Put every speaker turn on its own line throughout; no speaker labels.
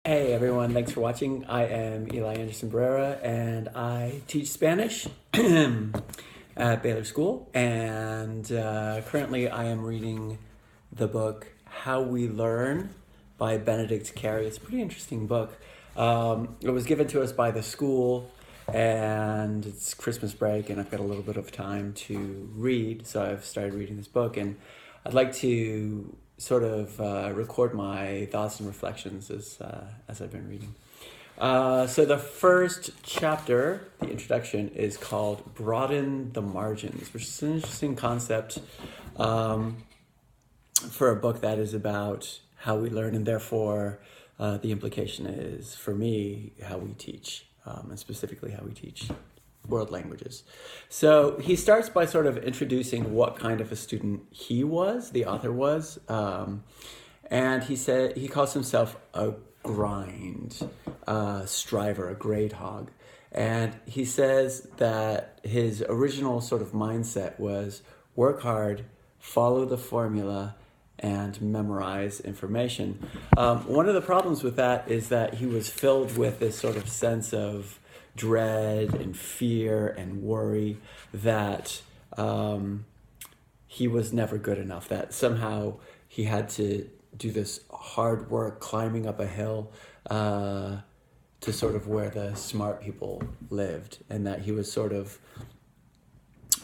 Hey everyone, thanks for watching. I am Eli Anderson Barrera and I teach Spanish at Baylor School, and currently I am reading the book How We Learn by Benedict Carey. It's a pretty interesting book. It was given to us by the school and it's Christmas break and I've got a little bit of time to read, so I've started reading this book and I'd like to sort of record my thoughts and reflections as I've been reading. So the first chapter, the introduction, is called Broaden the Margins, which is an interesting concept for a book that is about how we learn, and therefore the implication is, for me, how we teach, and specifically how we teach world languages. So he starts by sort of introducing what kind of a student he was, the author was, and he calls himself a grind, striver, a grade hog. And he says that his original sort of mindset was work hard, follow the formula, and memorize information. One of the problems with that is that he was filled with this sort of sense of dread and fear and worry that he was never good enough, that somehow he had to do this hard work climbing up a hill to sort of where the smart people lived, and that he was sort of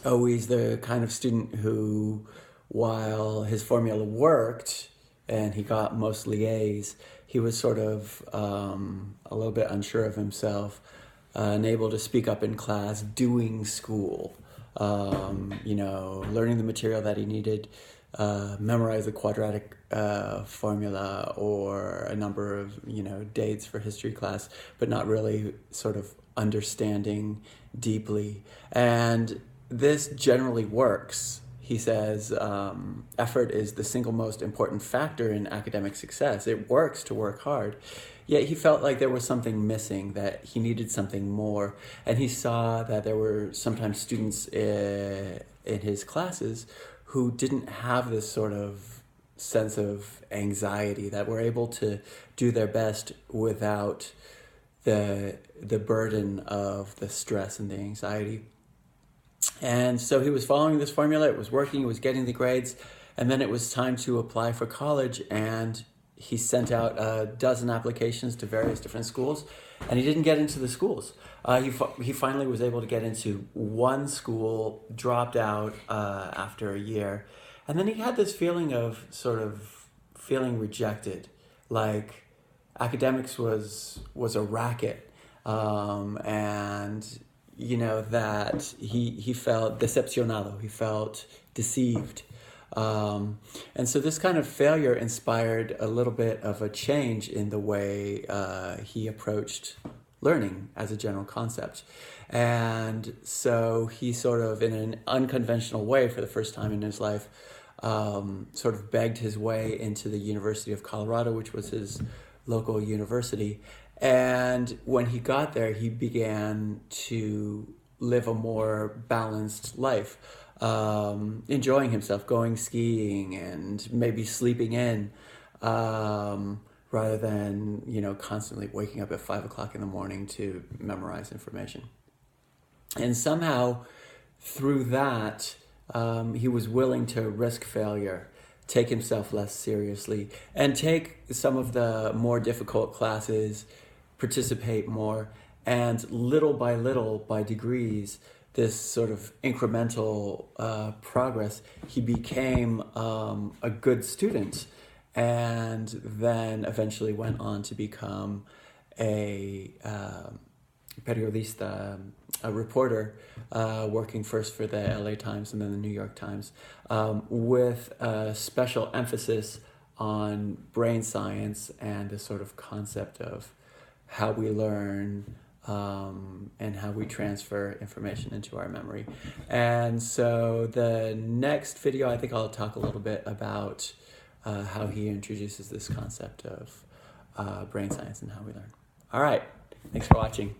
always the kind of student who, while his formula worked and he got mostly A's, he was sort of a little bit unsure of himself, unable to speak up in class, doing school, learning the material that he needed, memorize the quadratic formula or a number of, dates for history class, but not really sort of understanding deeply. And this generally works. He says effort is the single most important factor in academic success. It works to work hard. Yet he felt like there was something missing, that he needed something more. And he saw that there were sometimes students in his classes who didn't have this sort of sense of anxiety, that were able to do their best without the burden of the stress and the anxiety. And so he was following this formula, it was working, he was getting the grades, and then it was time to apply for college, and he sent out a dozen applications to various different schools, and he didn't get into the schools. He finally was able to get into one school, dropped out after a year, and then he had this feeling of sort of feeling rejected, like academics was a racket, and that he felt decepcionado, he felt deceived. And so this kind of failure inspired a little bit of a change in the way he approached learning as a general concept. And so he sort of, in an unconventional way for the first time in his life, sort of begged his way into the University of Colorado, which was his local university. And when he got there, he began to live a more balanced life, enjoying himself, going skiing and maybe sleeping in, rather than, constantly waking up at 5 o'clock in the morning to memorize information. And somehow through that, he was willing to risk failure, take himself less seriously, and take some of the more difficult classes, participate more, and little, by degrees, this sort of incremental progress, he became a good student, and then eventually went on to become a periodista, a reporter, working first for the LA Times and then the New York Times, with a special emphasis on brain science and the sort of concept of how we learn and how we transfer information into our memory. And so the next video, I think I'll talk a little bit about how he introduces this concept of brain science and how we learn. All right, thanks for watching.